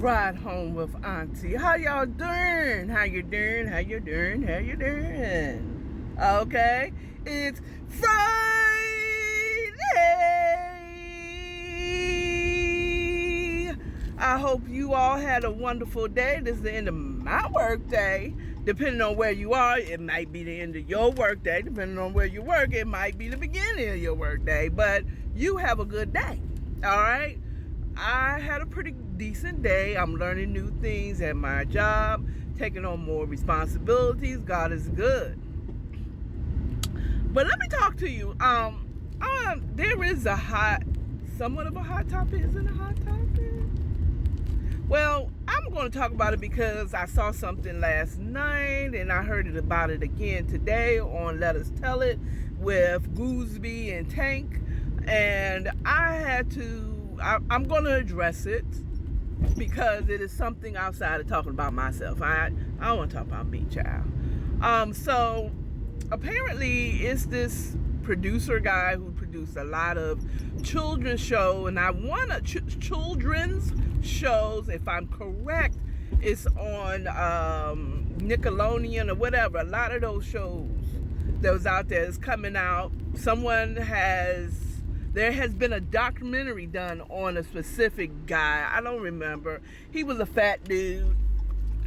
Ride home with Auntie. How y'all doing? How you doing? How you doing? How you doing? Okay, it's Friday. I hope you all had a wonderful day. This is the end of my work day. Depending on where you are, it might be the end of your work day. Depending on where you work, it might be the beginning of your work day. But you have a good day. All right? I had a pretty decent day. I'm learning new things at my job, taking on more responsibilities. God is good. But let me talk to you. There is somewhat of a hot topic. Is it a hot topic? Well, I'm going to talk about it because I saw something last night and I heard about it again today on Let Us Tell It with Gooseby and Tank. And I'm going to address it because it is something outside of talking about myself. I don't want to talk about me, child. So apparently it's this producer guy who produced a lot of children's shows, and I want children's shows, if I'm correct, it's on Nickelodeon or whatever. A lot of those shows that was out there is coming out. There has been a documentary done on a specific guy. I don't remember. He was a fat dude.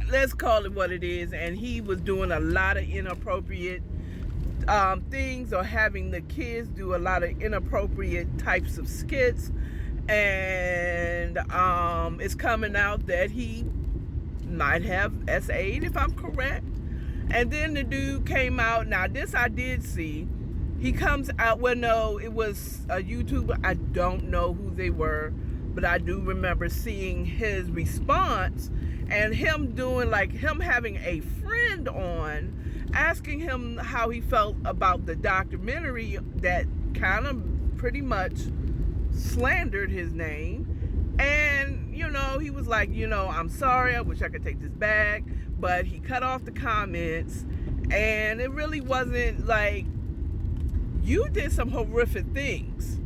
Let's call it what it is. And he was doing a lot of inappropriate things, or having the kids do a lot of inappropriate types of skits. And it's coming out that he might have SA'd, if I'm correct. And then the dude came out. Now, this I did see. He comes out, well, no, it was a YouTuber. I don't know who they were, but I do remember seeing his response and him having a friend on, asking him how he felt about the documentary that kind of pretty much slandered his name. And, he was like, I'm sorry, I wish I could take this back, but he cut off the comments, and it really wasn't like, you did some horrific things,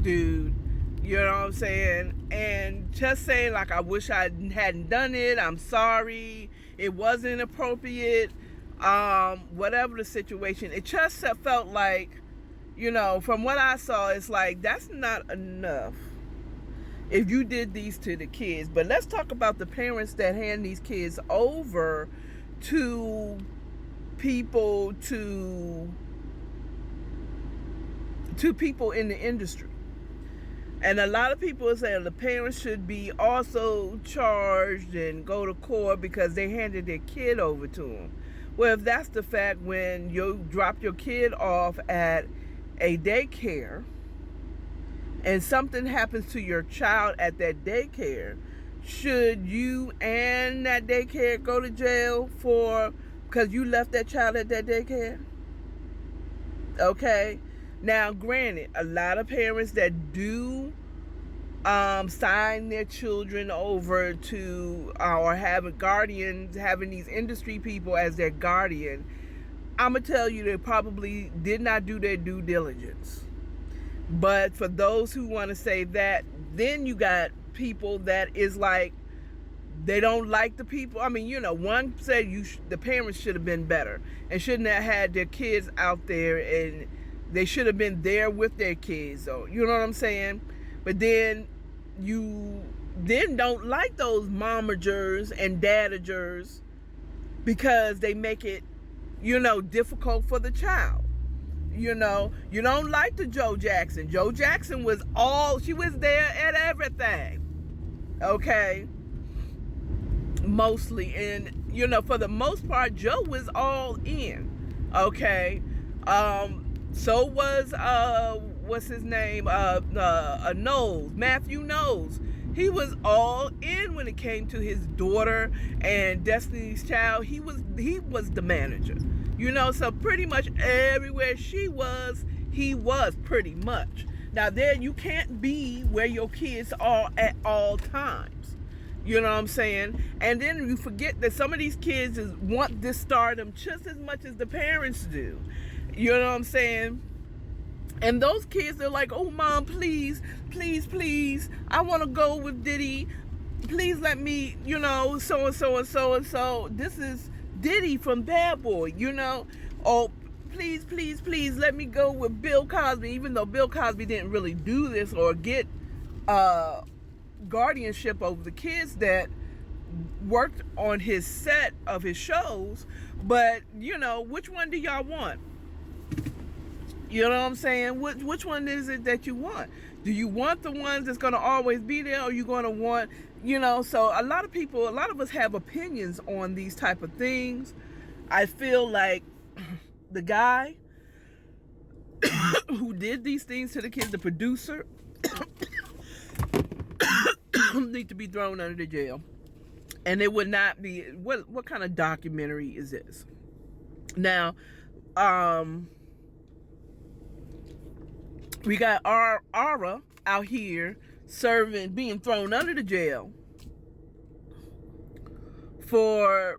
dude. You know what I'm saying? And just saying, like, I wish I hadn't done it. I'm sorry. It wasn't appropriate. Whatever the situation. It just felt like, from what I saw, it's like, that's not enough if you did these to the kids. But let's talk about the parents that hand these kids over to people in the industry. And a lot of people are saying the parents should be also charged and go to court because they handed their kid over to them. Well, if that's the fact, when you drop your kid off at a daycare and something happens to your child at that daycare, should you and that daycare go to jail because you left that child at that daycare? Okay. Now, granted, a lot of parents that do sign their children over to or having these industry people as their guardian, I'm going to tell you, they probably did not do their due diligence. But for those who want to say that, then you got people that is like, they don't like the people. I mean, one said the parents should have been better and shouldn't have had their kids out there, and they should have been there with their kids. So, you know what I'm saying? But then you don't like those momagers and dadagers because they make it, difficult for the child. You don't like the Joe Jackson. Joe Jackson she was there at everything. Okay? Mostly. And, for the most part, Joe was all in. Okay? So was, what's his name? Knowles, Matthew Knowles. He was all in when it came to his daughter and Destiny's Child. He was the manager. So pretty much everywhere she was, he was pretty much. Now there, you can't be where your kids are at all times. You know what I'm saying? And then you forget that some of these kids want this stardom just as much as the parents do. You know what I'm saying? And those kids, they're like, oh, Mom, please, please, please, I want to go with Diddy. please let me, so and so and so and so. This is Diddy from Bad Boy, Oh, please, please, please let me go with Bill Cosby, even though Bill Cosby didn't really do this or get guardianship over the kids that worked on his set of his shows. But, which one do y'all want? You know what I'm saying? Which one is it that you want? Do you want the ones that's going to always be there, or are you going to want, so a lot of us have opinions on these type of things. I feel like the guy who did these things to the kids, the producer, need to be thrown under the jail. And it would not be, what kind of documentary is this? Now, we got Ara out here being thrown under the jail for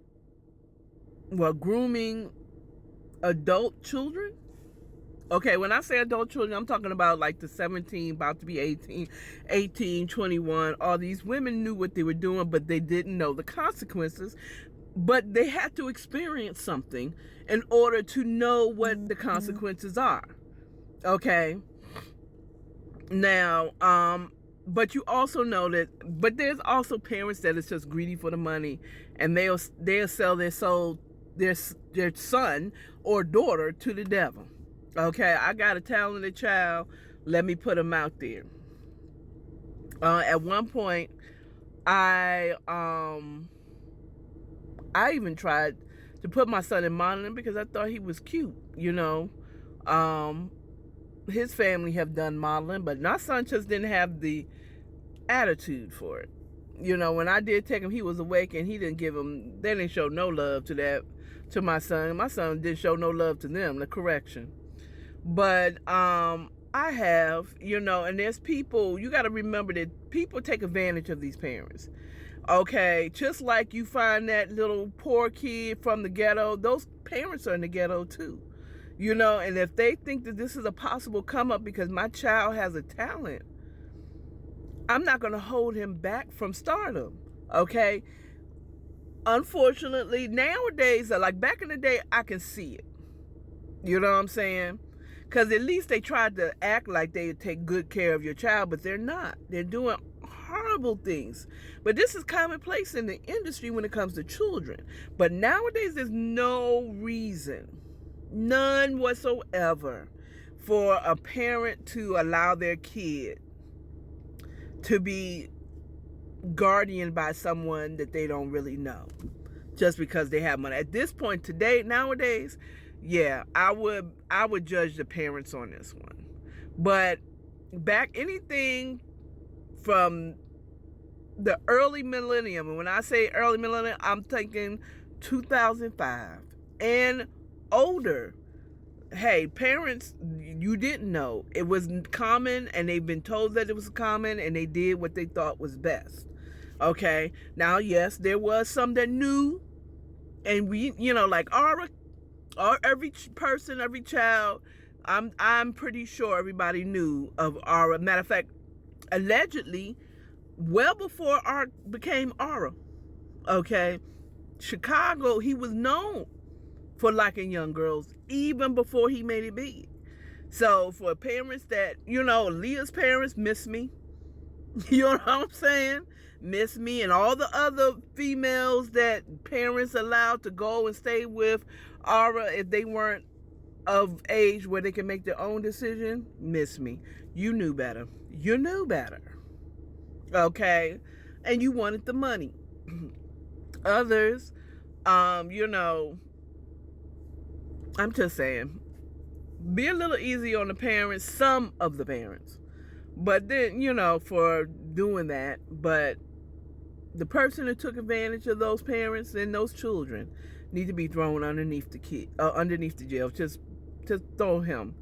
grooming adult children. Okay, when I say adult children, I'm talking about like the 17, about to be 18, 21. All these women knew what they were doing, but they didn't know the consequences. But they had to experience something in order to know what the consequences are. Okay? Now, but you also know that, but there's also parents that is just greedy for the money, and they'll sell their soul, their son or daughter to the devil. Okay, I got a talented child. Let me put him out there. At one point, I even tried to put my son in modeling because I thought he was cute. His family have done modeling, but my son just didn't have the attitude for it. When I did take him, he was awake, and they didn't show no love to my son. My son didn't show no love to them, the correction. But I have, and there's people, you got to remember that people take advantage of these parents. Okay, just like you find that little poor kid from the ghetto, those parents are in the ghetto too. And if they think that this is a possible come up because my child has a talent, I'm not going to hold him back from stardom. Okay? Unfortunately, nowadays, like back in the day, I can see it. You know what I'm saying? Because at least they tried to act like they take good care of your child, but they're not. They're doing horrible things. But this is commonplace in the industry when it comes to children. But nowadays, there's no reason, none whatsoever, for a parent to allow their kid to be guardianed by someone that they don't really know just because they have money. At this point today, nowadays, yeah, I would judge the parents on this one. But back anything from the early millennium, and when I say early millennium, I'm thinking 2005 and older. Hey, parents, you didn't know. It was common, and they've been told that it was common, and they did what they thought was best. Okay? Now, yes, there was some that knew, and we, like every person, every child, I'm pretty sure everybody knew of Ara. Matter of fact, allegedly, well before Art became Ara, okay? Chicago, he was known for liking young girls even before he made it big. So for parents that, Leah's parents miss me. You know what I'm saying? Miss me, and all the other females that parents allowed to go and stay with Ara if they weren't of age where they can make their own decision, miss me. You knew better. You knew better. Okay? And you wanted the money. Others, I'm just saying, be a little easy on the parents, some of the parents. But then, for doing that, but the person who took advantage of those parents and those children need to be thrown underneath the jail. Just throw him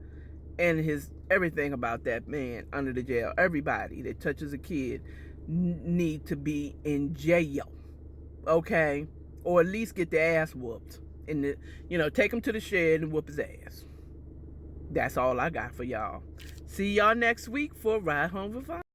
and everything about that man under the jail. Everybody that touches a kid need to be in jail. Okay? Or at least get their ass whooped. Take him to the shed and whoop his ass. That's all I got for y'all. See y'all next week for Ride Home for 5.